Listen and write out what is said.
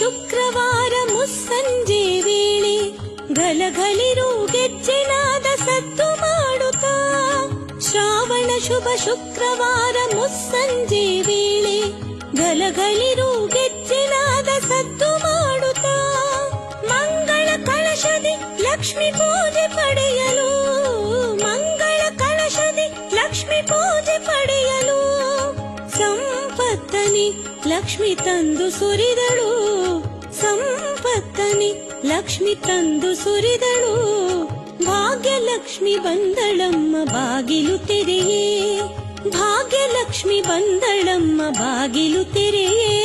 ಶುಕ್ರವಾರ ಮುಸ್ಸಂಜೆ ವೇಳೆ ಗಲಗಲಿರು ಗೆಜ್ಜೆನಾದ ಸದ್ದು ಮಾಡುತ್ತಾ ಶ್ರಾವಣ ಶುಭ ಶುಕ್ರವಾರ ಮುಸ್ಸಂಜೆ ವೇಳೆ ಗಲಗಲಿರು ಗೆಜ್ಜೆನಾದ ಸದ್ದು ಮಾಡುತ್ತಾ ಮಂಗಳ ಕಳಶದಿ ಲಕ್ಷ್ಮಿ ಪೂಜೆ ಪಡೆಯಲು ಮಂಗಳ ಕಳಶದಿ ಲಕ್ಷ್ಮಿ ಪೂಜೆ ಪಡೆಯಲು ಸಂಪತ್ತನಿ ಲಕ್ಷ್ಮಿ ತಂದು ಸುರಿದಳು ಸಂಪತ್ತನಿ ಲಕ್ಷ್ಮಿ ತಂದು ಸುರಿದಳು ಭಾಗ್ಯಲಕ್ಷ್ಮಿ ಬಂದಳಮ್ಮ ಬಾಗಿಲು ತೆರೆಯೇ ಭಾಗ್ಯಲಕ್ಷ್ಮಿ ಬಂದಳಮ್ಮ ಬಾಗಿಲು ತೆರೆಯೇ